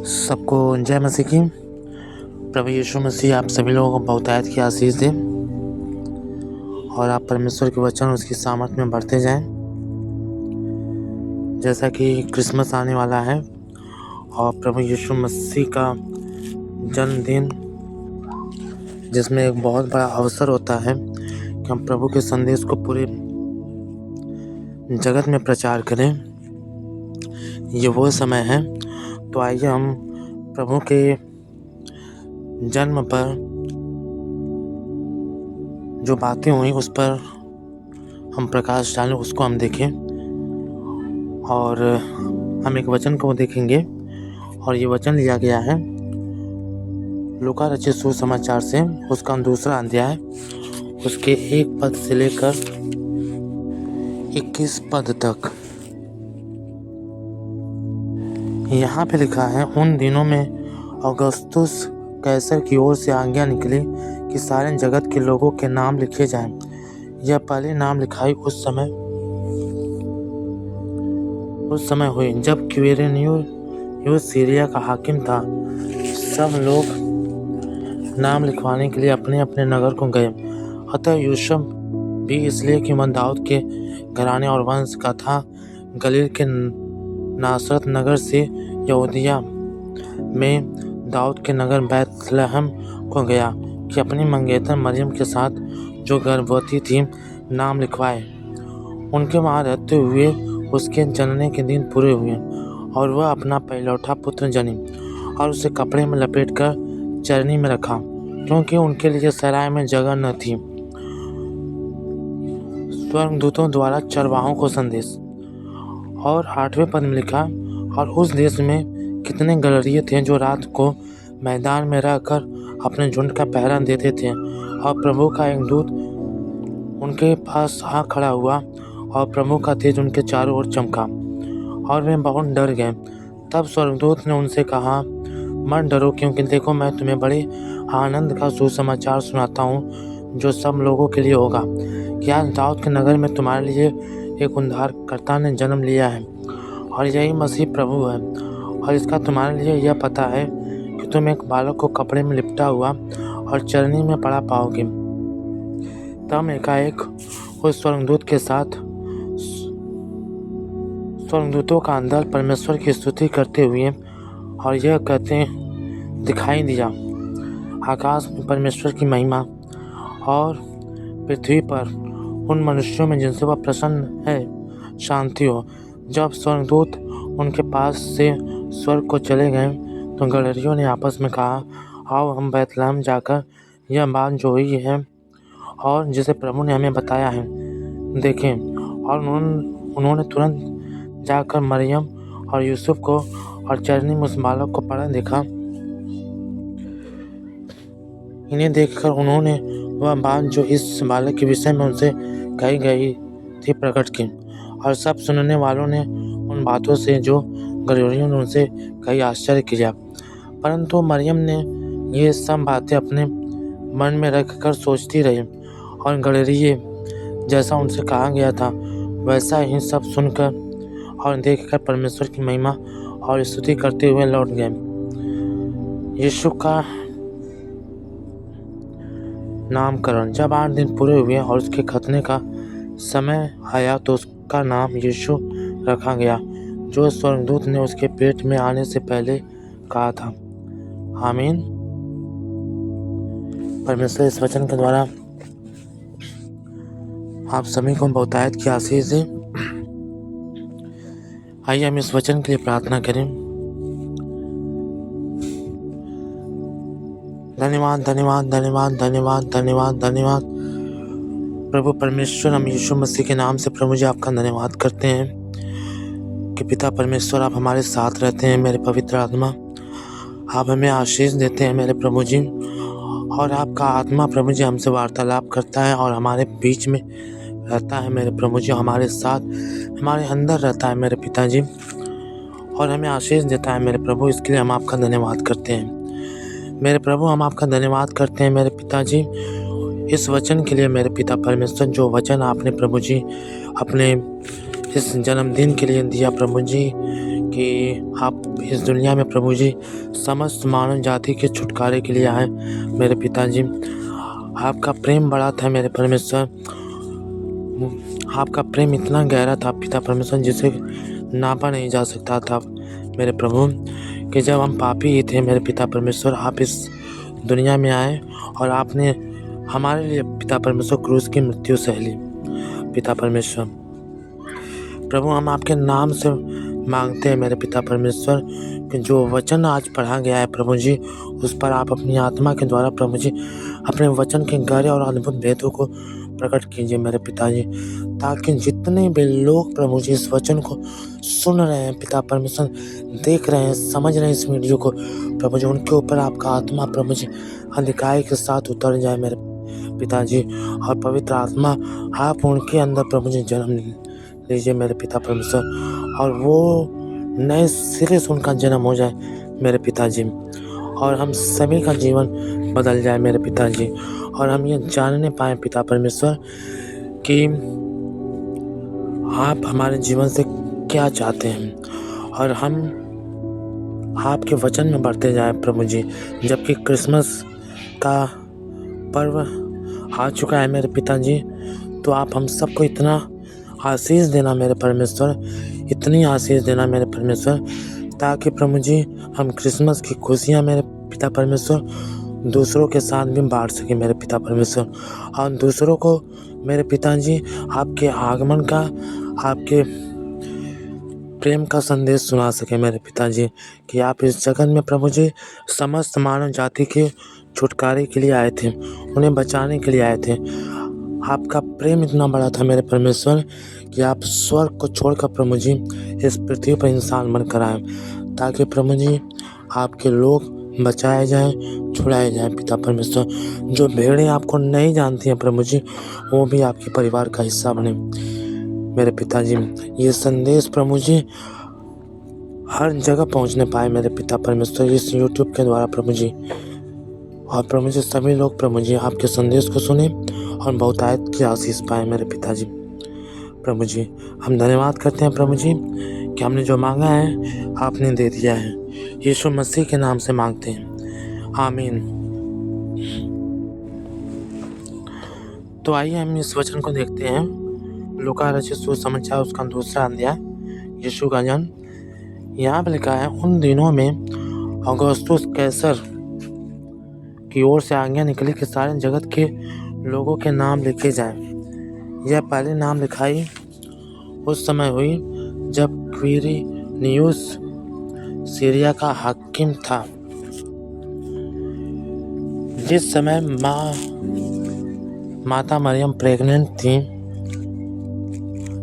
सबको जय मसीह की। प्रभु यीशु मसीह आप सभी लोगों को बहुतायत की आशीष दे और आप परमेश्वर के वचन उसकी सामर्थ में बढ़ते जाएं। जैसा कि क्रिसमस आने वाला है और प्रभु यीशु मसीह का जन्मदिन, जिसमें एक बहुत बड़ा अवसर होता है कि हम प्रभु के संदेश को पूरे जगत में प्रचार करें। ये वो समय है, तो आइए हम प्रभु के जन्म पर जो बातें हुई उस पर हम प्रकाश डालें, उसको हम देखें और हम एक वचन को देखेंगे। और ये वचन लिया गया है लूका रचित सुसमाचार से, उसका 2 अध्याय, उसके 1 पद से लेकर 21 पद तक। यहाँ पे लिखा है, उन दिनों में औगुस्तुस कैसर की ओर से आज्ञा निकली कि सारे जगत के लोगों के नाम लिखे जाएं। यह पहले नाम लिखाई उस समय हुई जब क्विरिनियुस सीरिया का हाकिम था। सब लोग नाम लिखवाने के लिए अपने अपने नगर को गए। अतः यूसुफ भी इसलिए कि वह दाऊद के घराने और वंश का था, गलील के नासरत नगर से यहूदिया में दाऊद के नगर बैतलहम को गया कि अपनी मंगेतर मरियम के साथ, जो गर्भवती थी, नाम लिखवाए। उनके वहाँ रहते हुए उसके जनने के दिन पूरे हुए और वह अपना पहलौठा पुत्र जनी और उसे कपड़े में लपेटकर चरनी में रखा, क्योंकि उनके लिए सराय में जगह न थी। स्वर्गदूतों द्वारा चरवाहों को संदेश। और 8वें पद में लिखा, और उस देश में कितने गलरिये थे जो रात को मैदान में रहकर अपने झुंड का पहरा देते थे। और प्रभु का एक दूत उनके पास आ खड़ा हुआ और प्रभु का तेज उनके चारों ओर चमका और वे बहुत डर गए। तब स्वर्गदूत ने उनसे कहा, मत डरो, क्योंकि देखो मैं तुम्हें बड़े आनंद का सुसमाचार सुनाता हूँ, जो सब लोगों के लिए होगा कि आज दाऊद के नगर में तुम्हारे लिए एक उद्धारकर्ता ने जन्म लिया है, और यही मसीह प्रभु है। और इसका तुम्हारे लिए यह पता है कि तुम एक बालक को कपड़े में लिपटा हुआ और चरनी में पड़ा पाओगे। तब एकाएक उस स्वर्गदूत के साथ स्वर्गदूतों का दल परमेश्वर की स्तुति करते हुए और यह कहते दिखाई दिया, आकाश में परमेश्वर की महिमा और पृथ्वी पर उन मनुष्यों में जिनसे वह प्रसन्न है शांति हो। जब स्वर्गदूत उनके पास से स्वर्ग को चले गए तो गलरियों ने आपस में कहा, आओ हम बैतलहम जाकर यह बात जो हुई है और जिसे प्रभु ने हमें बताया है देखें। और उन्होंने तुरंत जाकर मरियम और यूसुफ को और चरनी में उस बालक को पड़ा देखा। इन्हें देखकर उन्होंने वह बात जो इस बालक के विषय में उनसे कही गई थी प्रकट की, और सब सुनने वालों ने उन बातों से जो गलरियों ने उनसे कही आश्चर्य किया। परंतु मरियम ने ये सब बातें अपने मन में रखकर सोचती रही, और गलरिये जैसा उनसे कहा गया था वैसा ही सब सुनकर और देखकर परमेश्वर की महिमा और स्तुति करते हुए लौट गए। यीशु का नामकरण। जब 8 दिन पूरे हुए और उसके खतने का समय आया तो उसका नाम यीशु रखा गया, जो स्वर्गदूत ने उसके पेट में आने से पहले कहा था। आमीन। परमेश्वर इस वचन के द्वारा आप सभी को बहुतायत की आशीष दे। आइए हम इस वचन के लिए प्रार्थना करें। धन्यवाद धन्यवाद धन्यवाद धन्यवाद धन्यवाद धन्यवाद प्रभु परमेश्वर, हम यीशु मसीह के नाम से प्रभु जी आपका धन्यवाद करते हैं कि पिता परमेश्वर आप हमारे साथ रहते हैं। मेरे पवित्र आत्मा आप हमें आशीष देते हैं मेरे प्रभु जी, और आपका आत्मा प्रभु जी हमसे वार्तालाप करता है और हमारे बीच में रहता है मेरे प्रभु जी, हमारे साथ हमारे अंदर रहता है मेरे पिताजी, और हमें आशीष देता है मेरे प्रभु। इसके लिए हम आपका धन्यवाद करते हैं मेरे प्रभु, हम आपका धन्यवाद करते हैं मेरे पिताजी इस वचन के लिए मेरे पिता परमेश्वर, जो वचन आपने प्रभु जी अपने इस जन्मदिन के लिए दिया प्रभु जी, कि आप इस दुनिया में प्रभु जी समस्त मानव जाति के छुटकारे के लिए आए मेरे पिताजी। आपका प्रेम बड़ा था मेरे परमेश्वर, आपका प्रेम इतना गहरा था पिता परमेश्वर जिसे नापा नहीं जा सकता था मेरे प्रभु, कि जब हम पापी ही थे मेरे पिता परमेश्वर, आप इस दुनिया में आए और आपने हमारे लिए पिता परमेश्वर क्रूस की मृत्यु सह ली पिता परमेश्वर। प्रभु हम आपके नाम से मांगते हैं मेरे पिता परमेश्वर कि जो वचन आज पढ़ा गया है प्रभु जी, उस पर आप अपनी आत्मा के द्वारा प्रभु जी अपने वचन के गहरे और अद्भुत भेदों को प्रकट कीजिए मेरे पिताजी, ताकि जितने भी लोग प्रभु जी इस वचन को सुन रहे हैं पिता परमेश्वर, देख रहे हैं, समझ रहे हैं इस वीडियो को प्रभु जी, उनके ऊपर आपका आत्मा प्रभु जी अधिकाई के साथ उतर जाए मेरे पिताजी, और पवित्र आत्मा आप उनके अंदर प्रभु जी जन्म लीजिए मेरे पिता परमेश्वर, और वो नए सिरे से उनका जन्म हो जाए मेरे पिताजी, और हम सभी का जीवन बदल जाए मेरे पिताजी, और हम ये जानने पाए पिता परमेश्वर कि आप हमारे जीवन से क्या चाहते हैं, और हम आपके वचन में बढ़ते जाए प्रभु जी। जबकि क्रिसमस का पर्व आ चुका है मेरे पिताजी, तो आप हम सबको इतना आशीष देना मेरे परमेश्वर, इतनी आशीष देना मेरे परमेश्वर, ताकि प्रभु जी हम क्रिसमस की खुशियाँ मेरे पिता परमेश्वर दूसरों के साथ भी बांट सके मेरे पिता परमेश्वर, और दूसरों को मेरे पिताजी आपके आगमन का, आपके प्रेम का संदेश सुना सके मेरे पिताजी, कि आप इस जगत में प्रभु जी समस्त मानव जाति के छुटकारे के लिए आए थे, उन्हें बचाने के लिए आए थे। आपका प्रेम इतना बड़ा था मेरे परमेश्वर कि आप स्वर्ग को छोड़कर प्रभु जी इस पृथ्वी पर इंसान बनकर आए, ताकि प्रभु जी आपके लोग बचाए जाएं, छुड़ाए जाएं पिता परमेश्वर। जो भेड़ें आपको नहीं जानती हैं प्रभु जी, वो भी आपके परिवार का हिस्सा बने मेरे पिताजी। ये संदेश प्रभु जी हर जगह पहुंचने पाए मेरे पिता परमेश्वर, इस यूट्यूब के द्वारा प्रभु जी, और प्रभु जी सभी लोग प्रभु जी आपके संदेश को सुने और बहुतायत की आशीष पाए मेरे पिताजी। प्रभु जी हम धन्यवाद करते हैं प्रभु जी कि हमने जो मांगा है आपने दे दिया है, यीशु मसीह के नाम से मांगते हैं, आमीन। तो आइए हम इस वचन को देखते हैं। लूका रचित सुसमाचार उसका दूसरा अध्याय, यीशु का जन्म। यहाँ पर लिखा है, उन दिनों में औगुस्तुस कैसर की ओर से आज्ञा निकली कि सारे जगत के लोगों के नाम लिखे जाएं। यह पहले नाम लिखाई उस समय हुई जब क्विरिनियुस सीरिया का हाकिम था। जिस समय माता मरियम प्रेग्नेंट थी,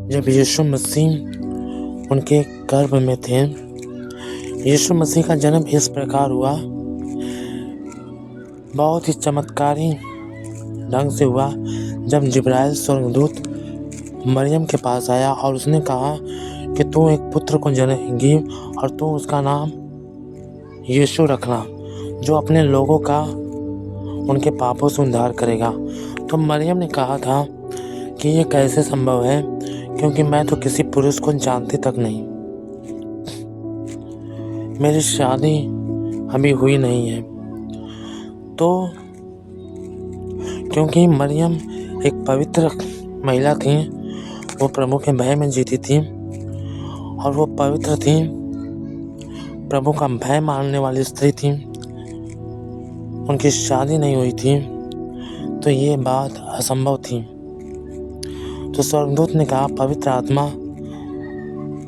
जब यीशु मसीह उनके गर्भ में थे। यीशु मसीह का जन्म इस प्रकार हुआ, बहुत ही चमत्कारी ढंग से हुआ, जब जिब्राइल स्वर्गदूत मरियम के पास आया और उसने कहा कि तू एक पुत्र को जनेगी और तू उसका नाम यीशु रखना, जो अपने लोगों का उनके पापों से उद्धार करेगा। तो मरियम ने कहा था कि ये कैसे संभव है, क्योंकि मैं तो किसी पुरुष को जानती तक नहीं, मेरी शादी अभी हुई नहीं है। तो क्योंकि मरियम एक पवित्र महिला थी, वो प्रभु के भय में जीती थी और वो पवित्र थी, प्रभु का भय मानने वाली स्त्री थी, उनकी शादी नहीं हुई थी, तो ये बात असंभव थी। तो स्वर्गदूत ने कहा, पवित्र आत्मा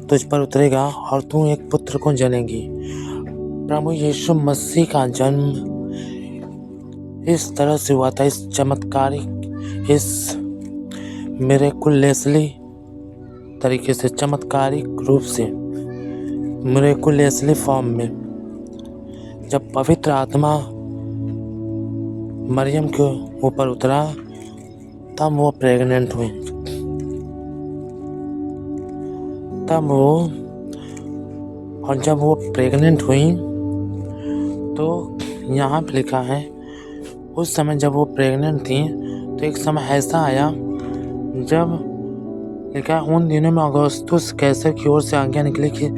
तुझ पर उतरेगा और तू एक पुत्र को जनेगी। प्रभु यीशु मसीह का जन्म इस तरह से हुआ था, इस चमत्कारिक, इस मिरेकुलसली तरीके से, चमत्कारिक रूप से, मिरेकुलसली फॉर्म में, जब पवित्र आत्मा मरियम के ऊपर उतरा तब वो प्रेग्नेंट हुई। तब वो, और जब वो प्रेग्नेंट हुई तो यहाँ पे लिखा है, उस समय जब वो प्रेग्नेंट थी तो एक समय ऐसा आया जब लिखा है, उन दिनों में औगुस्तुस कैसर की ओर से आज्ञा निकली कि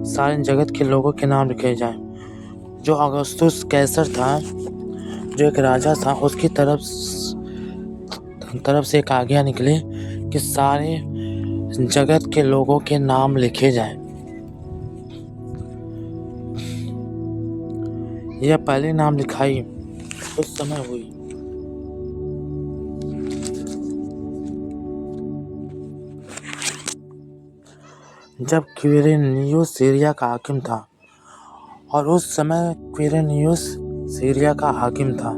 सारे जगत के लोगों के नाम लिखे जाएं। जो अगस्तुस कैसर था, जो एक राजा था, उसकी तरफ से एक आज्ञा निकली कि सारे जगत के लोगों के नाम लिखे जाएं। यह पहली नाम लिखाई उस समय हुई जब क्विरिनियुस सीरिया का हाकिम था, और उस समय क्विरिनियुस सीरिया का हाकिम था।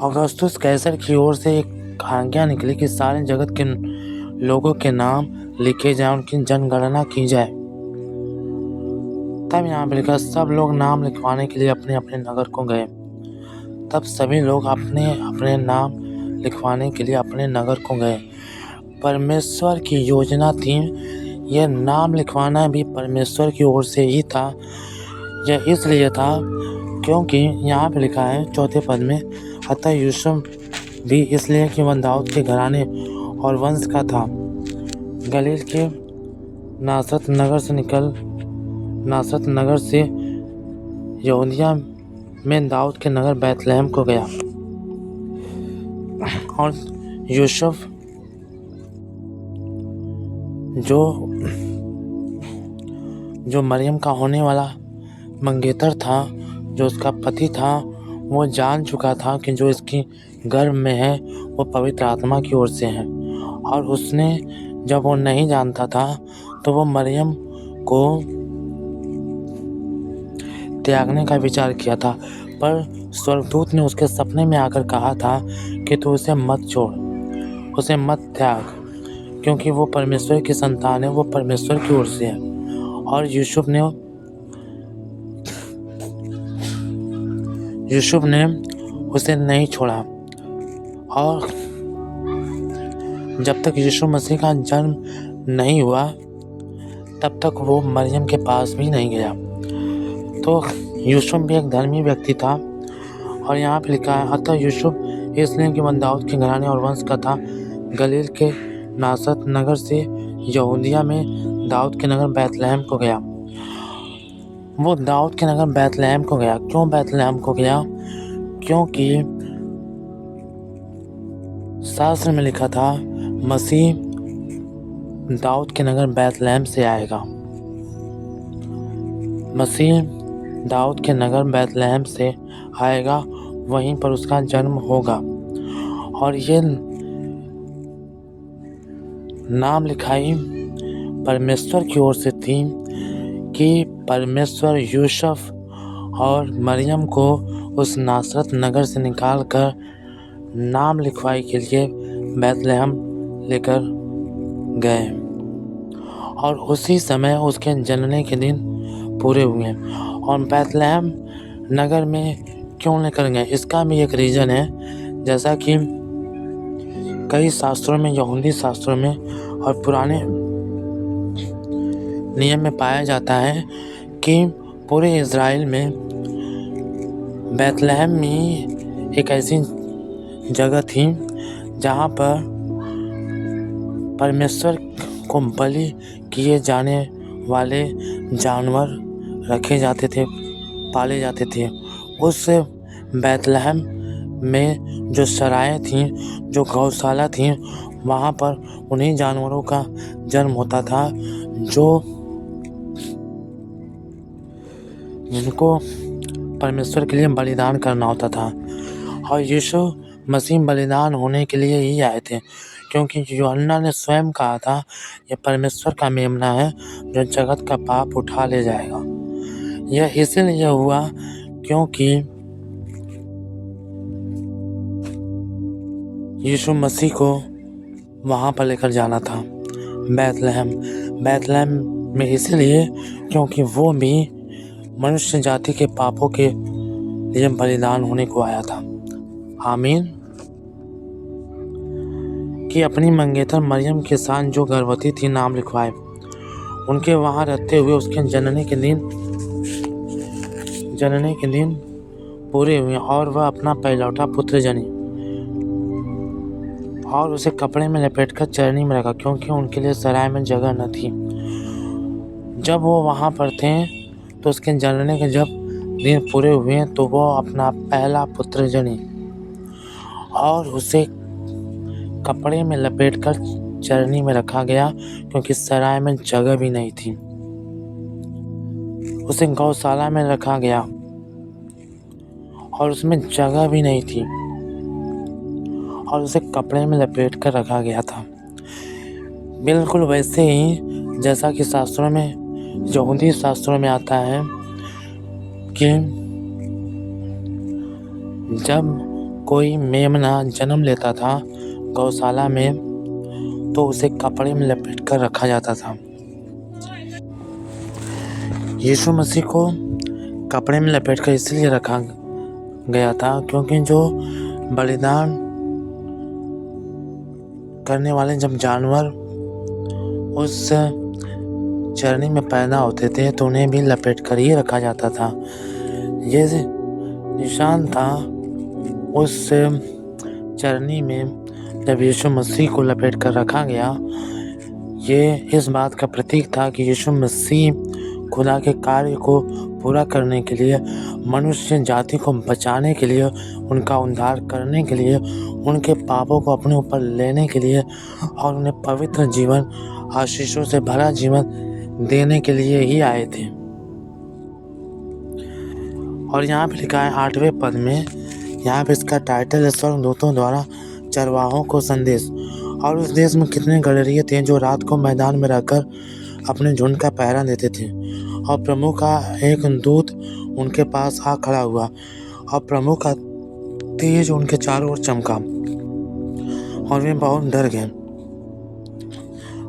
अगस्तुस कैसर की ओर से एक आज्ञा निकली कि सारे जगत के लोगों के नाम लिखे जाएं, उनकी जनगणना की जाए। तब यहाँ पे लिखा, सब लोग नाम लिखवाने के लिए अपने अपने नगर को गए। तब सभी लोग अपने अपने नाम लिखवाने के लिए अपने नगर को गए। परमेश्वर की योजना थी, यह नाम लिखवाना भी परमेश्वर की ओर से ही था। यह इसलिए था क्योंकि यहाँ पे लिखा है 4 पद में, अतः यूसुफ भी इसलिए कि वह दाऊद के घराने और वंश का था, गलील के नासरत नगर से यहूदिया में दाऊद के नगर बैतलहम को गया। और यूसुफ जो मरियम का होने वाला मंगेतर था, जो उसका पति था, वो जान चुका था कि जो इसकी गर्भ में है वो पवित्र आत्मा की ओर से है। और उसने, जब वो नहीं जानता था, तो वो मरियम को त्यागने का विचार किया था, पर स्वर्गदूत ने उसके सपने में आकर कहा था कि तू उसे मत छोड़, उसे मत त्याग, क्योंकि वो परमेश्वर की संतान है, वो परमेश्वर की ओर से है। और यूसुफ ने उसे नहीं छोड़ा। और जब तक यीशु मसीह का जन्म नहीं हुआ, तब तक वो मरियम के पास भी नहीं गया। तो यूसुफ भी एक धर्मी व्यक्ति था। और यहाँ पे लिखा है, अतः यूसुफ इसलिए कि वह दाऊद के घराने और वंश का था, गलील के नासरत नगर से यहूदिया में दाऊद के नगर बैतलहम को गया। वो दाऊद के नगर बैतलहम को गया। क्यों बैतलहम को गया? क्योंकि शास्त्र में लिखा था, मसीह दाऊद के नगर बैतलहम से आएगा। मसीह दाऊद के नगर बैतलहम से आएगा, वहीं पर उसका जन्म होगा। और ये नाम लिखाई परमेश्वर की ओर से थी कि परमेश्वर यूसुफ और मरियम को उस नासरत नगर से निकालकर नाम लिखवाई के लिए बैतलहम लेकर गए। और उसी समय उसके जनने के दिन पूरे हुए। और बैतलहम नगर में क्यों लेकर गए, इसका भी एक रीज़न है। जैसा कि कई शास्त्रों में, यहूदी शास्त्रों में और पुराने नियम में पाया जाता है कि पूरे इज़राइल में बैतलहम में एक ऐसी जगह थी जहाँ पर परमेश्वर को बलि किए जाने वाले जानवर रखे जाते थे, पाले जाते थे। उस बैतलहम में जो सराय थी, जो गौशाला थी, वहाँ पर उन्हीं जानवरों का जन्म होता था जिनको परमेश्वर के लिए बलिदान करना होता था। और यीशु मसीह बलिदान होने के लिए ही आए थे, क्योंकि यूहन्ना ने स्वयं कहा था, यह परमेश्वर का मेमना है जो जगत का पाप उठा ले जाएगा। यह इसलिए हुआ क्योंकि यीशु मसीह को वहाँ पर लेकर जाना था, बैतलहम में, इसलिए क्योंकि वो भी मनुष्य जाति के पापों के लिए बलिदान होने को आया था। आमीन। कि अपनी मंगेतर मरियम के साथ जो गर्भवती थी नाम लिखवाए, उनके वहाँ रहते हुए उसके जनने के दिन पूरे हुए और वह अपना पहलौठा पुत्र जनी और उसे कपड़े में लपेटकर चरनी में रखा, क्योंकि उनके लिए सराय में जगह न थी। जब वो वहाँ पर थे तो उसके जलने के जब दिन पूरे हुए तो वो अपना पहला पुत्र जनी और उसे कपड़े में लपेटकर चरनी में रखा गया, क्योंकि सराय में जगह भी नहीं थी। उसे गौशाला में रखा गया और उसमें जगह भी नहीं थी और उसे कपड़े में लपेट कर रखा गया था। बिल्कुल वैसे ही जैसा कि शास्त्रों में, यहूदी शास्त्रों में आता है कि जब कोई मेमना जन्म लेता था गौशाला में तो उसे कपड़े में लपेट कर रखा जाता था। यीशु मसीह को कपड़े में लपेट कर इसलिए रखा गया था क्योंकि जो बलिदान करने वाले जब जानवर उस चरनी में पैदा होते थे तो उन्हें भी लपेट कर ही रखा जाता था। ये निशान था उस चरनी में जब यीशु मसीह को लपेट कर रखा गया। ये इस बात का प्रतीक था कि यीशु मसीह खुदा के कार्य को पूरा करने के लिए, मनुष्य जाति को बचाने के लिए, उनका उद्धार करने के लिए, उनके पापों को अपने ऊपर लेने के लिए और उन्हें पवित्र जीवन, आशीषों से भरा जीवन देने के लिए ही आए थे। और यहाँ पे लिखा है 8वें पद में, यहाँ पे इसका टाइटल है स्वर्गदूतों द्वारा चरवाहों को संदेश। और उस देश में कितने गडरिये थे जो रात को मैदान में रहकर अपने झुंड का पहरा देते थे। और प्रभु का एक दूत उनके पास आ खड़ा हुआ और प्रभु का तेज उनके चारों ओर चमका और वे बहुत डर गए।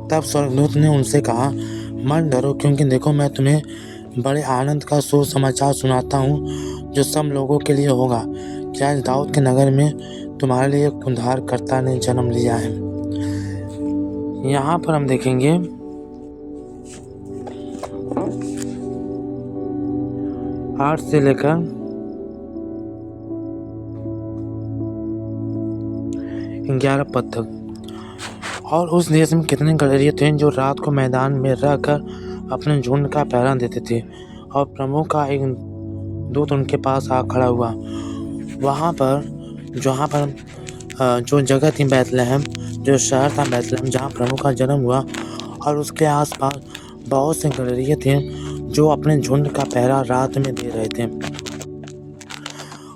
तब स्वर्गदूत ने उनसे कहा, मत डरो, क्योंकि देखो मैं तुम्हें बड़े आनंद का सुसमाचार सुनाता हूँ जो सब लोगों के लिए होगा कि आज दाऊद के नगर में तुम्हारे लिए एक उद्धारकर्ता ने जन्म लिया है। यहाँ पर हम देखेंगे 8 से लेकर 11 पद तक। और उस देश में कितने गडरिये थे जो रात को मैदान में रहकर अपने झुंड का पहरा देते थे। और प्रभु का एक दूत उनके पास आ खड़ा हुआ। वहाँ पर जो जगह थी बैतलहम, जो शहर था बैतलहम जहाँ प्रभु का जन्म हुआ, और उसके आसपास बहुत से गडरिये थे जो अपने झुंड का पहरा रात में दे रहे थे।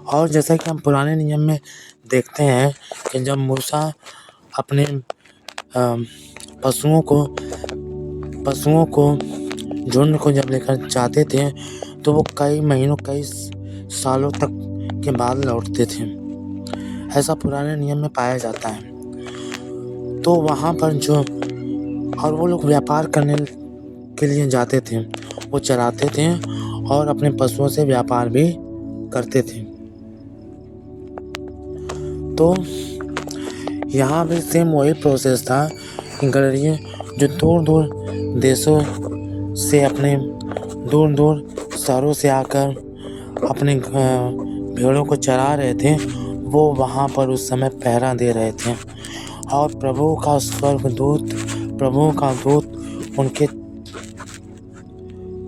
और जैसा कि हम पुराने नियम में देखते हैं कि जब मूसा अपने पशुओं को झुंड को जब लेकर जाते थे तो वो कई महीनों, कई सालों तक के बाद लौटते थे। ऐसा पुराने नियम में पाया जाता है। तो वहाँ पर और वो लोग व्यापार करने के लिए जाते थे, वो चराते थे और अपने पशुओं से व्यापार भी करते थे। तो यहाँ भी सेम वही प्रोसेस था कि गडरिये जो दूर दूर देशों से, अपने दूर दूर शहरों से आकर अपने भेड़ों को चरा रहे थे, वो वहाँ पर उस समय पहरा दे रहे थे। और प्रभु का दूत उनके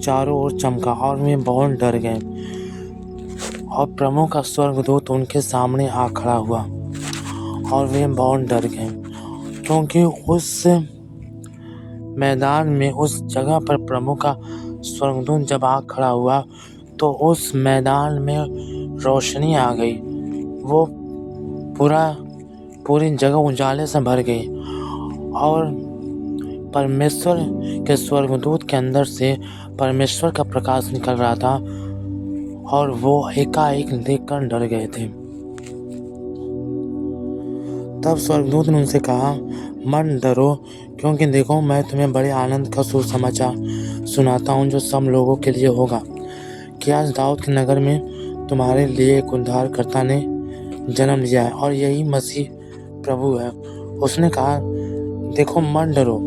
चारों ओर चमका और वे बहुत डर गए। और प्रभु का स्वर्गदूत उनके सामने आ खड़ा हुआ और वे बहुत डर गए, क्योंकि उस मैदान में, उस जगह पर प्रभु का स्वर्गदूत जब आ खड़ा हुआ तो उस मैदान में रोशनी आ गई। वो पूरी जगह उजाले से भर गई और परमेश्वर के स्वर्गदूत के अंदर से परमेश्वर का प्रकाश निकल रहा था और वो एकाएक देखकर डर गए थे। तब स्वर्गदूत ने उनसे कहा, मत डरो, क्योंकि देखो मैं तुम्हें बड़े आनंद का सुसमाचार सुनाता हूँ जो सब लोगों के लिए होगा कि आज दाऊद के नगर में तुम्हारे लिए एक उद्धारकर्ता ने जन्म लिया है और यही मसीह प्रभु है। उसने कहा, देखो मत डरो,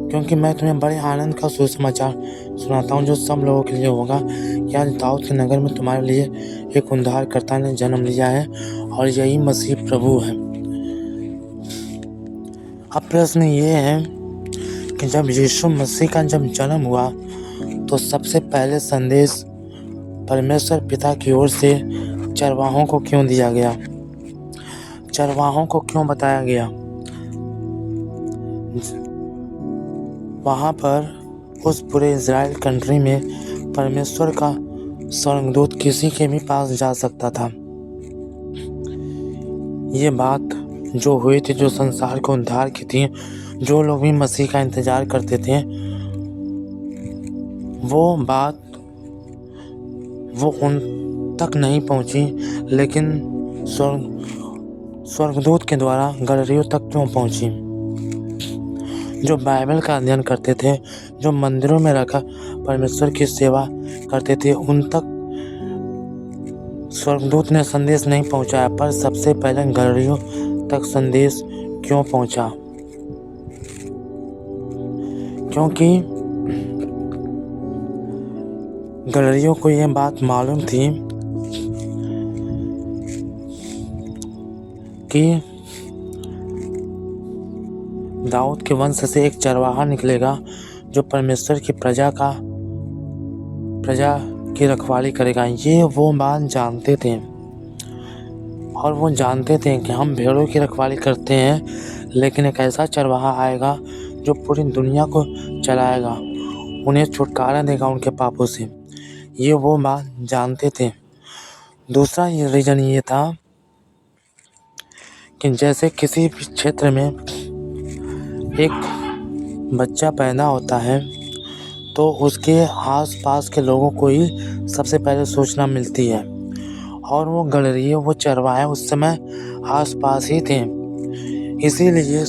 क्योंकि मैं तुम्हें बड़े आनंद का सुसमाचार सुनाता हूँ जो सब लोगों के लिए होगा कि आज दाऊद के नगर में तुम्हारे लिए एक उद्धारकर्ता ने जन्म लिया है और यही मसीह प्रभु है। अब प्रश्न ये है कि जब यीशु मसीह का जब जन्म हुआ तो सबसे पहले संदेश परमेश्वर पिता की ओर से चरवाहों को क्यों दिया गया, चरवाहों को क्यों बताया गया। वहाँ पर उस पूरे इज़राइल कंट्री में परमेश्वर का स्वर्गदूत किसी के भी पास जा सकता था। ये बात जो हुई थी, जो संसार को उद्धार की थी, जो लोग भी मसीह का इंतज़ार करते थे, वो बात वो उन तक नहीं पहुंची, लेकिन स्वर्गदूत के द्वारा गलीलियों तक क्यों पहुंची। जो बाइबल का अध्ययन करते थे, जो मंदिरों में रखा परमेश्वर की सेवा करते थे, उन तक स्वर्गदूत ने संदेश नहीं पहुंचाया, पर सबसे पहले गलीलियों तक संदेश क्यों पहुंचा, क्योंकि गलीलियों को यह बात मालूम थी कि दाऊद के वंश से एक चरवाहा निकलेगा जो परमेश्वर की प्रजा की रखवाली करेगा। ये वो बात जानते थे, और वो जानते थे कि हम भेड़ों की रखवाली करते हैं, लेकिन एक ऐसा चरवाहा आएगा जो पूरी दुनिया को चलाएगा, उन्हें छुटकारा देगा उनके पापों से। ये वो बात जानते थे। दूसरा ये रीज़न ये था कि जैसे किसी भी क्षेत्र में एक बच्चा पैदा होता है तो उसके आस-पास के लोगों को ही सबसे पहले सूचना मिलती है, और वो गलीलियों, वो चरवाहे उस समय आस-पास ही थे। इसीलिए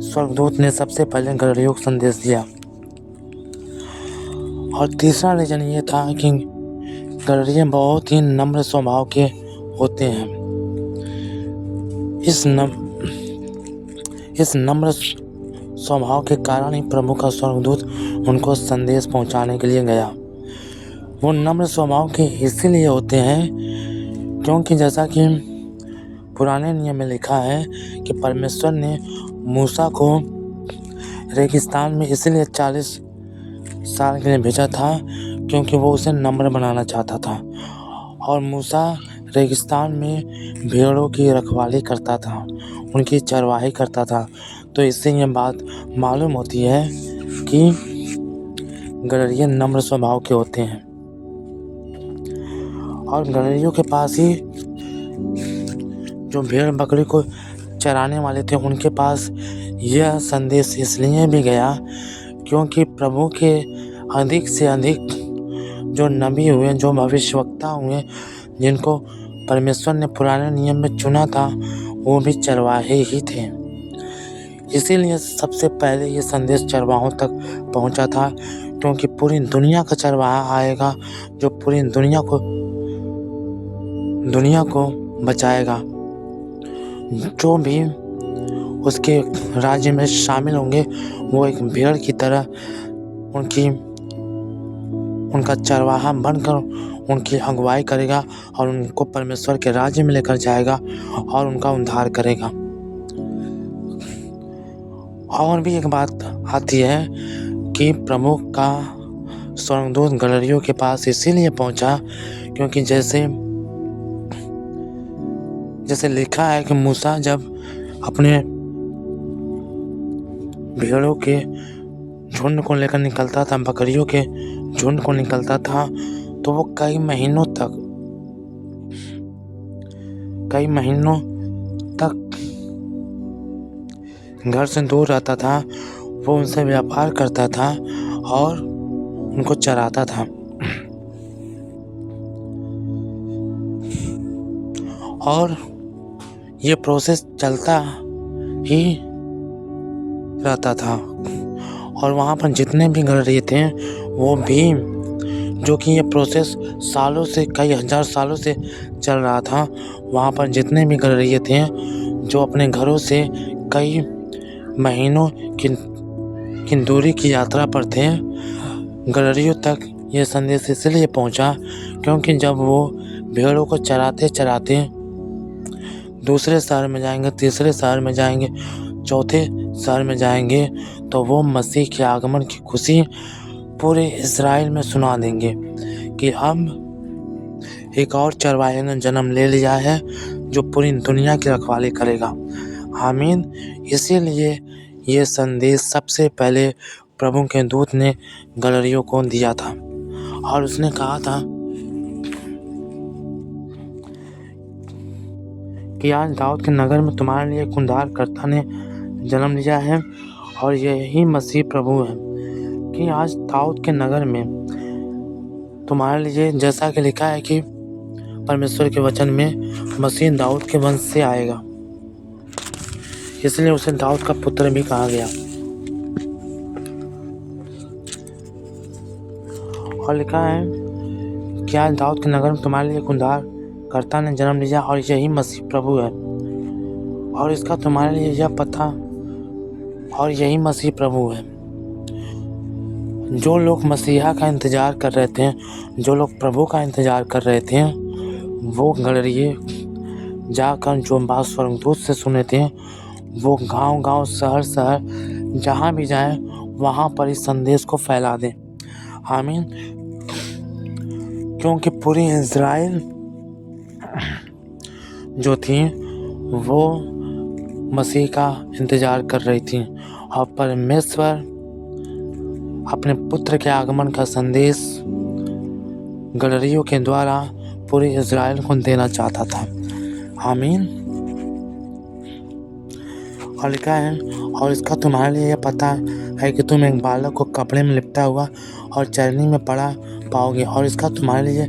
स्वर्गदूत ने सबसे पहले गलीलियों को संदेश दिया। और तीसरा रीज़न ये था कि गलीलियों बहुत ही नम्र स्वभाव के होते हैं। इस नम्र स्वभाव के कारण ही प्रभु का स्वर्गदूत उनको संदेश पहुंचाने के लिए गया। वो नम्र स्वभाव के इसीलिए होते हैं क्योंकि जैसा कि पुराने नियम में लिखा है कि परमेश्वर ने मूसा को रेगिस्तान में इसलिए 40 साल के लिए भेजा था क्योंकि वो उसे नम्र बनाना चाहता था, और मूसा रेगिस्तान में भेड़ों की रखवाली करता था, उनकी चरवाही करता था। तो इससे ये बात मालूम होती है कि गलीलियों नम्र स्वभाव के होते हैं, और गलीलियों के पास ही जो भेड़ बकरी को चराने वाले थे, उनके पास यह संदेश इसलिए भी गया क्योंकि प्रभु के अधिक से अधिक जो नबी हुए, जो भविष्यवक्ता हुए, जिनको परमेश्वर ने पुराने नियम में चुना था, वो भी चरवाहे ही थे। इसीलिए सबसे पहले ये संदेश चरवाहों तक पहुंचा था, क्योंकि पूरी दुनिया का चरवाहा आएगा जो पूरी दुनिया को बचाएगा। जो भी उसके राज्य में शामिल होंगे वो एक भेड़ की तरह उनका चरवाहा बनकर उनकी अगुवाई करेगा और उनको परमेश्वर के राज्य में लेकर जाएगा और उनका उद्धार करेगा। और भी एक बात आती है कि प्रभु का स्वर्गदूत गलीलियों के पास इसीलिए पहुंचा क्योंकि जैसे लिखा है कि मूसा जब अपने भेड़ों के झुंड को लेकर निकलता था, बकरियों के झुंड को निकलता था, तो वो कई महीनों तक घर से दूर रहता था। वो उनसे व्यापार करता था और उनको चराता था। और ये प्रोसेस चलता ही रहता था, और वहाँ पर जितने भी गलीली थे वो भी, जो कि ये प्रोसेस सालों से, कई हजार सालों से चल रहा था, वहाँ पर जितने भी गलीली थे जो अपने घरों से कई महीनों की दूरी की यात्रा पर थे, गलीलियों तक ये संदेश इसलिए पहुँचा क्योंकि जब वो भेड़ों को चराते दूसरे शहर में जाएंगे, तीसरे शहर में जाएंगे, चौथे शहर में जाएंगे, तो वो मसीह के आगमन की खुशी पूरे इज़राइल में सुना देंगे कि अब एक और चरवाहे ने जन्म ले लिया है जो पूरी दुनिया की रखवाली करेगा। आमीन। इसीलिए ये संदेश सबसे पहले प्रभु के दूत ने गलरियों को दिया था और उसने कहा था कि आज दाऊद के नगर में तुम्हारे लिए एक उद्धारकर्ता ने जन्म लिया है और यही मसीह प्रभु है। कि आज दाऊद के नगर में तुम्हारे लिए, जैसा कि लिखा है कि परमेश्वर के वचन में मसीह दाऊद के वंश से आएगा, इसलिए उसे दाऊद का पुत्र भी कहा गया। और लिखा है कि आज दाऊद के नगर में तुम्हारे लिए एक उद्धारकर्ता ने जन्म लिया और यही मसीह प्रभु है। और इसका तुम्हारे लिए यह पता, और यही मसीह प्रभु है। जो लोग मसीहा का इंतज़ार कर रहे थे, जो लोग प्रभु का इंतज़ार कर रहे थे, वो गलरिये जाकर जो बात स्वर्गदूत से सुने थे, वो गांव-गांव, शहर-शहर जहाँ भी जाएं वहाँ पर इस संदेश को फैला दें। आमीन। क्योंकि पूरी इज़राइल जो थी वो मसीह का इंतज़ार कर रही थी और परमेश्वर अपने पुत्र के आगमन का संदेश गलरियों के द्वारा पूरे इज़राइल को देना चाहता था। आमीन। और लिखा है, और इसका तुम्हारे लिए यह पता है कि तुम एक बालक को कपड़े में लिपटा हुआ और चरनी में पड़ा पाओगे। और इसका तुम्हारे लिए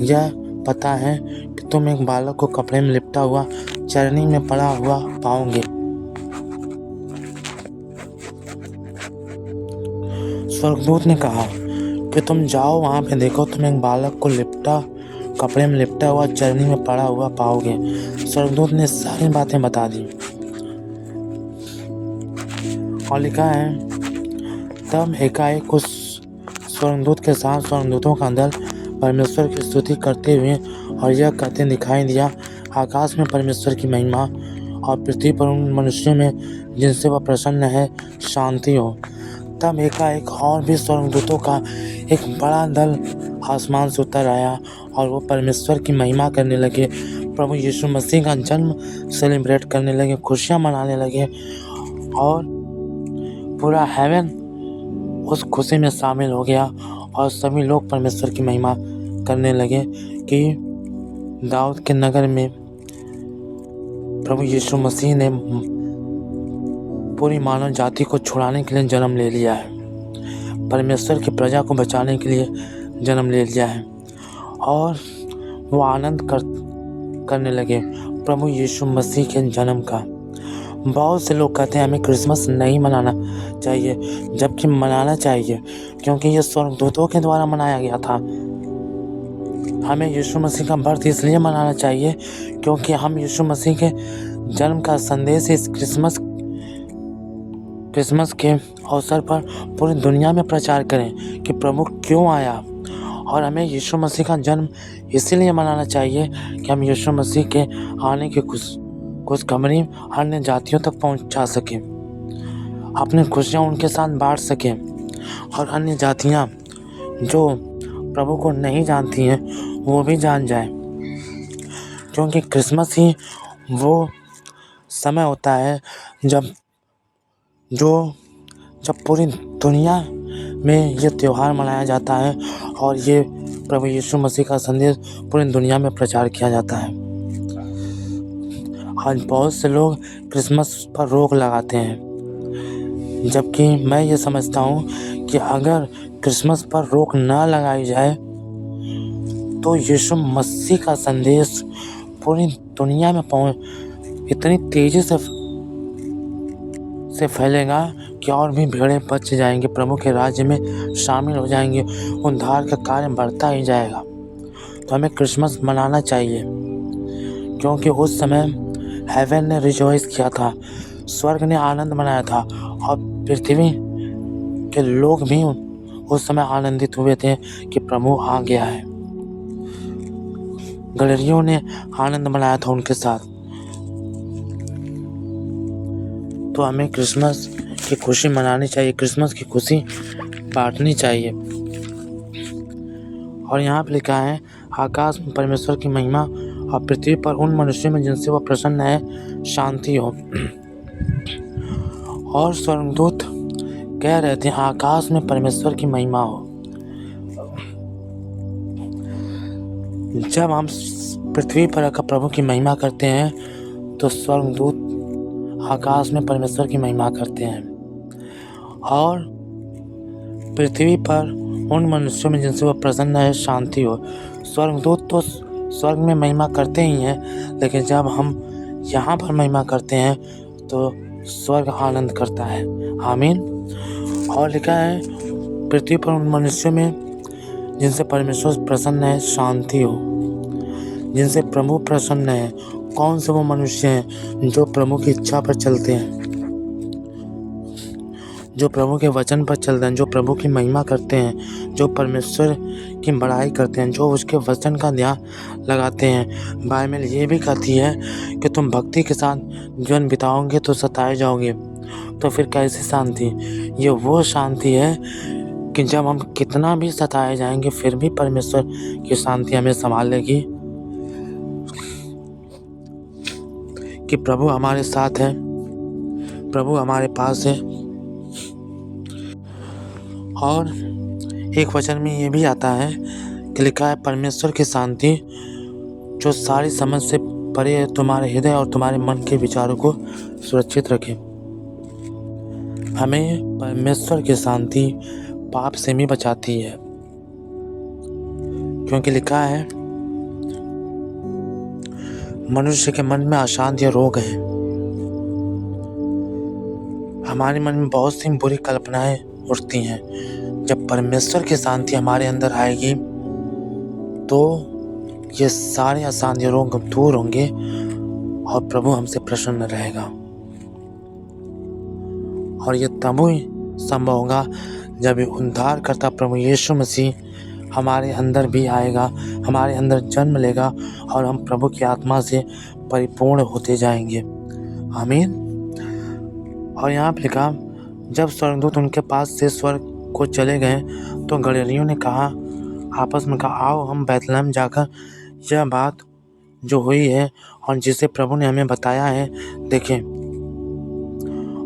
यह पता है कि तुम एक बालक को कपड़े में लिपटा हुआ चरनी में पड़ा हुआ पाओगे। स्वर्गदूत ने कहा कि तुम जाओ, वहाँ पे देखो, तुम एक बालक को कपड़े में लिपटा हुआ चरनी में पड़ा हुआ पाओगे। स्वर्गदूत ने सारी बातें बता दी। और लिखा है, तब एकाएक उस स्वर्गदूत के साथ स्वर्गदूतों का दल परमेश्वर की स्तुति करते हुए और यह कहते दिखाई दिया, आकाश में परमेश्वर की महिमा और पृथ्वी पर उन मनुष्यों में जिनसे वह प्रसन्न है शांति हो। तब एकाएक और भी स्वर्गदूतों का एक बड़ा दल आसमान से उतर आया और वो परमेश्वर की महिमा करने लगे, प्रभु यीशु मसीह का जन्म सेलिब्रेट करने लगे, खुशियाँ मनाने लगे और पूरा हेवन उस खुशी में शामिल हो गया और सभी लोग परमेश्वर की महिमा करने लगे कि दाऊद के नगर में प्रभु यीशु मसीह ने पूरी मानव जाति को छुड़ाने के लिए जन्म ले लिया है, परमेश्वर की प्रजा को बचाने के लिए जन्म ले लिया है। और वो आनंद करने लगे प्रभु यीशु मसीह के जन्म का। बहुत से लोग कहते हैं हमें क्रिसमस नहीं मनाना चाहिए, जबकि मनाना चाहिए क्योंकि ये स्वर्गदूतों के द्वारा मनाया गया था। हमें यीशु मसीह का बर्थ इसलिए मनाना चाहिए क्योंकि हम यीशु मसीह के जन्म का संदेश इस क्रिसमस के अवसर पर पूरी दुनिया में प्रचार करें कि प्रभु क्यों आया। और हमें यीशु मसीह का जन्म इसीलिए मनाना चाहिए कि हम यीशु मसीह के आने की खुशखबरी अन्य जातियों तक पहुंचा सकें, अपनी खुशियां उनके साथ बांट सकें और अन्य जातियां जो प्रभु को नहीं जानती हैं वो भी जान जाएं। क्योंकि क्रिसमस ही वो समय होता है जब पूरी दुनिया में ये त्यौहार मनाया जाता है और ये प्रभु यीशु मसीह का संदेश पूरी दुनिया में प्रचार किया जाता है। आज बहुत से लोग क्रिसमस पर रोक लगाते हैं, जबकि मैं ये समझता हूँ कि अगर क्रिसमस पर रोक ना लगाई जाए तो यीशु मसीह का संदेश पूरी दुनिया में इतनी तेज़ी से फैलेगा कि और भी भीड़ें बच जाएंगे, प्रभु के राज्य में शामिल हो जाएंगे, उद्धार का कार्य बढ़ता ही जाएगा। तो हमें क्रिसमस मनाना चाहिए क्योंकि उस समय हेवन ने रिजॉइस किया था, स्वर्ग ने आनंद मनाया था और पृथ्वी के लोग भी उस समय आनंदित हुए थे कि प्रभु आ गया है। गलरियों ने आनंद मनाया था उनके साथ तो हमें क्रिसमस की खुशी मनानी चाहिए, क्रिसमस की खुशी बांटनी चाहिए। और यहाँ पे लिखा है, आकाश में परमेश्वर की महिमा और पृथ्वी पर उन मनुष्यों में जिनसे वह प्रसन्न है शांति हो। और स्वर्गदूत कह रहे थे, आकाश में परमेश्वर की महिमा हो। जब हम पृथ्वी पर आकर प्रभु की महिमा करते हैं तो स्वर्गदूत आकाश में परमेश्वर की महिमा करते हैं। और पृथ्वी पर उन मनुष्यों में जिनसे वह प्रसन्न है शांति हो। स्वर्गदूत तो स्वर्ग में महिमा करते ही हैं, लेकिन जब हम यहाँ पर महिमा करते हैं तो स्वर्ग आनंद करता है। आमीन। और लिखा है, पृथ्वी पर उन मनुष्यों में जिनसे परमेश्वर प्रसन्न है शांति हो। जिनसे प्रभु प्रसन्न है, कौन से वो मनुष्य हैं जो प्रभु की इच्छा पर चलते हैं, जो प्रभु के वचन पर चलते हैं, जो प्रभु की महिमा करते हैं, जो परमेश्वर की बड़ाई करते हैं, जो उसके वचन का ध्यान लगाते हैं। बाइबल ये भी कहती है कि तुम भक्ति के साथ जीवन बिताओगे तो सताए जाओगे। तो फिर कैसी शांति? ये वो शांति है कि जब हम कितना भी सताए जाएंगे फिर भी परमेश्वर की शांति हमें संभालेगी कि प्रभु हमारे साथ है, प्रभु हमारे पास है। और एक वचन में ये भी आता है कि लिखा है, परमेश्वर की शांति जो सारी समझ से परे है तुम्हारे हृदय और तुम्हारे मन के विचारों को सुरक्षित रखे। हमें परमेश्वर की शांति पाप से भी बचाती है, क्योंकि लिखा है, मनुष्य के मन में अशांति और रोग है। हमारे मन में बहुत सी बुरी कल्पनाएं उठती हैं। जब परमेश्वर की शांति हमारे अंदर आएगी तो ये सारे अशांति रोग दूर होंगे और प्रभु हमसे प्रसन्न रहेगा। और ये तब ही संभव होगा जब उद्धार करता प्रभु यीशु मसीह हमारे अंदर भी आएगा, हमारे अंदर जन्म लेगा और हम प्रभु की आत्मा से परिपूर्ण होते जाएंगे। आमीन। और यहाँ पे लिखा, जब स्वर्गदूत उनके पास से स्वर्ग को चले गए तो गलीलियों ने कहा, आपस में कहा, आओ हम बैतलहम जाकर यह बात जो हुई है और जिसे प्रभु ने हमें बताया है देखें।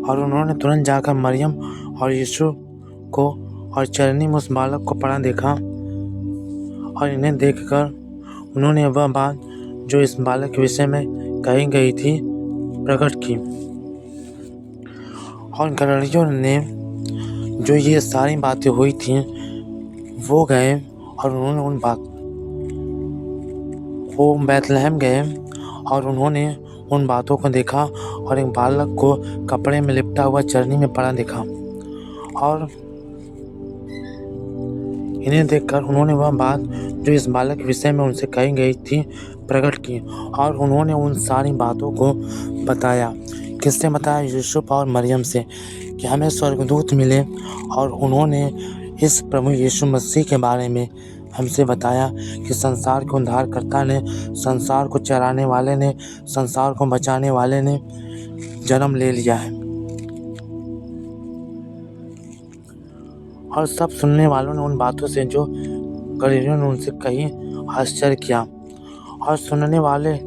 और उन्होंने तुरंत जाकर मरियम और यीशु को और चरनी में उस बालक को पड़ा देखा। और इन्हें देखकर उन्होंने वह बात जो इस बालक के विषय में कही गई थी प्रकट की। और गलीलियों ने जो ये सारी बातें हुई थी वो गए और उन्होंने वो बैतलहम गए और उन्होंने उन बातों को देखा और एक बालक को कपड़े में लिपटा हुआ चरनी में पड़ा देखा। और इन्हें देखकर उन्होंने वह बात जो इस बालक के विषय में उनसे कही गई थी प्रकट की। और उन्होंने उन सारी बातों को बताया। किससे बताया? यूसुफ और मरियम से, कि हमें स्वर्गदूत मिले और उन्होंने इस प्रभु यीशु मसीह के बारे में हमसे बताया कि संसार को उद्धारकर्ता ने, संसार को चराने वाले ने, संसार को बचाने वाले ने जन्म ले लिया है। और सब सुनने वालों ने उन बातों से जो गलीलियों ने उनसे कही आश्चर्य किया। और सुनने वाले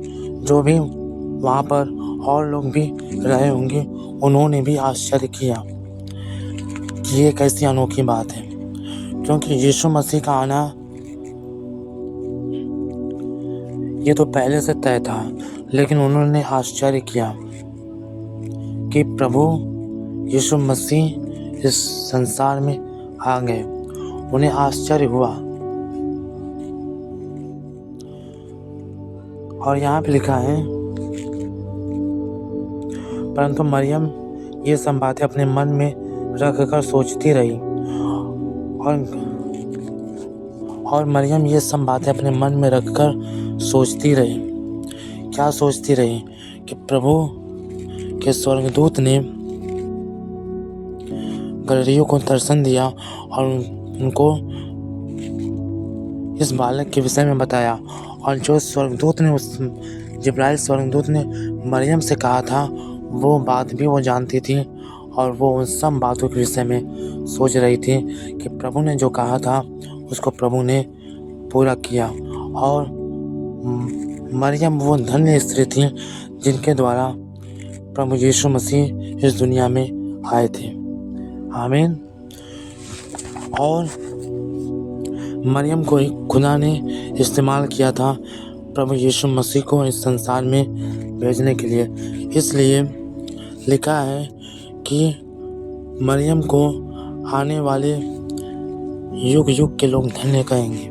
जो भी वहाँ पर और लोग भी रहे होंगे उन्होंने भी आश्चर्य किया कि ये कैसी अनोखी बात है, क्योंकि यीशु मसीह का आना ये तो पहले से तय था। लेकिन उन्होंने आश्चर्य किया कि प्रभु यीशु मसीह इस संसार में आ गए। उन्हें आश्चर्य हुआ। और यहाँ पे लिखा है, परंतु मरियम ये सब बातें अपने मन में रखकर सोचती रही। और मरियम ये सब बातें अपने मन में रखकर सोचती रही। क्या सोचती रही? कि प्रभु के स्वर्गदूत ने गलीलियों को दर्शन दिया और उनको इस बालक के विषय में बताया। और जो स्वर्गदूत ने जिब्राइल स्वर्गदूत ने मरियम से कहा था वो बात भी वो जानती थी और वो उन सब बातों के विषय में सोच रही थी कि प्रभु ने जो कहा था उसको प्रभु ने पूरा किया। और मरियम वो धन्य स्त्री थी जिनके द्वारा प्रभु यीशु मसीह इस दुनिया में आए थे। आमीन। और मरियम को ही खुदा ने इस्तेमाल किया था प्रभु यीशु मसीह को इस संसार में भेजने के लिए। इसलिए लिखा है कि मरियम को आने वाले युग युग के लोग धन्य कहेंगे।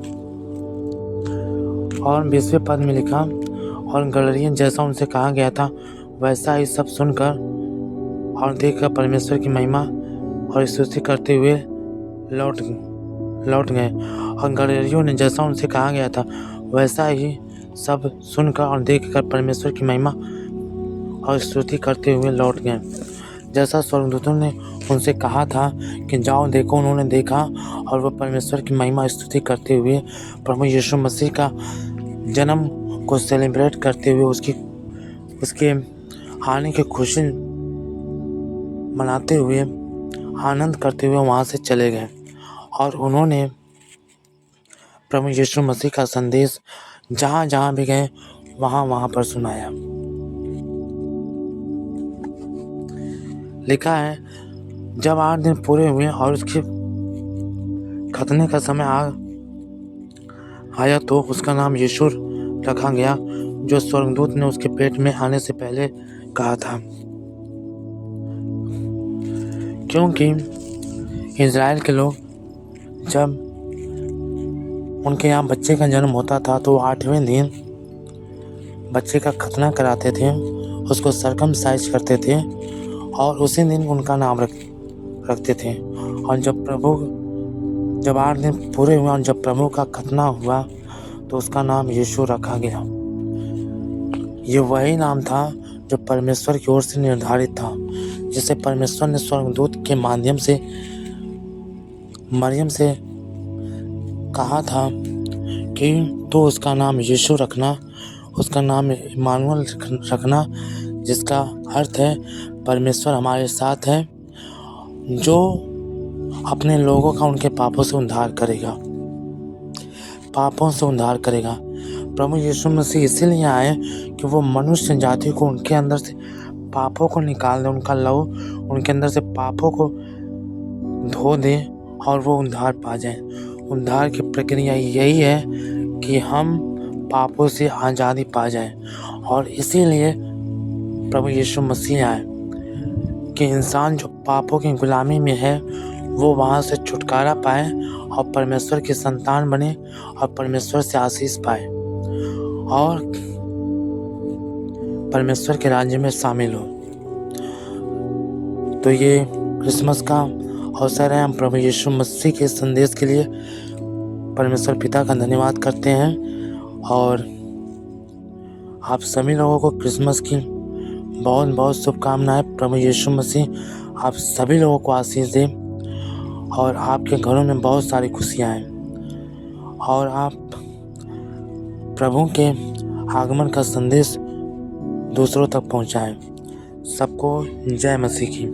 और 20वें पद में लिखा, और गलरियन जैसा उनसे कहा गया था वैसा ही सब सुनकर और देखकर परमेश्वर की महिमा और स्तुति करते हुए लौट गए। और गलरियों ने जैसा उनसे कहा गया था वैसा ही सब सुनकर और देखकर परमेश्वर की महिमा और स्तुति करते हुए लौट गए। जैसा स्वर्गदूतों ने उनसे कहा था कि जाओ देखो, उन्होंने देखा और वह परमेश्वर की महिमा स्तुति करते हुए प्रभु यीशु मसीह का जन्म को सेलिब्रेट करते हुए उसके आने की खुशी मनाते हुए आनंद करते हुए वहाँ से चले गए। और उन्होंने प्रभु यीशु मसीह का संदेश जहाँ जहाँ भी गए वहाँ पर सुनाया। लिखा है, जब 8 दिन पूरे हुए और उसके खतने का समय आया तो उसका नाम यीशु रखा गया, जो स्वर्गदूत ने उसके पेट में आने से पहले कहा था। क्योंकि इज़राइल के लोग जब उनके यहाँ बच्चे का जन्म होता था तो 8वें दिन बच्चे का खतना कराते थे, उसको सरकमसाइज करते थे और उसी दिन उनका नाम रखते थे। और जब 8 दिन पूरे हुए और जब प्रभु का खतना हुआ तो उसका नाम यीशु रखा गया। ये वही नाम था जो परमेश्वर की ओर से निर्धारित था, जिसे परमेश्वर ने स्वर्गदूत के माध्यम से मरियम से कहा था कि तो उसका नाम यीशु रखना, उसका नाम इम्मानुएल रखना, जिसका अर्थ है परमेश्वर हमारे साथ है, जो अपने लोगों का उनके पापों से उद्धार करेगा, पापों से उद्धार करेगा। प्रभु यीशु मसीह इसीलिए आए कि वो मनुष्य जाति को उनके अंदर से पापों को निकाल दे, उनका लहू उनके अंदर से पापों को धो दे और वो उद्धार पा जाए। उद्धार की प्रक्रिया यही है कि हम पापों से आज़ादी पा जाए। और इसीलिए प्रभु यीशु मसीह आए कि इंसान जो पापों की गुलामी में है वो वहाँ से छुटकारा पाए और परमेश्वर की संतान बने और परमेश्वर से आशीष पाए और परमेश्वर के राज्य में शामिल हो। तो ये क्रिसमस का अवसर है। हम प्रभु यीशु मसीह के संदेश के लिए परमेश्वर पिता का धन्यवाद करते हैं और आप सभी लोगों को क्रिसमस की बहुत बहुत शुभकामनाएं। प्रभु यीशु मसीह आप सभी लोगों को आशीष दे और आपके घरों में बहुत सारी खुशियाँ आएँ और आप प्रभु के आगमन का संदेश दूसरों तक पहुँचाएं। सबको जय मसीह की।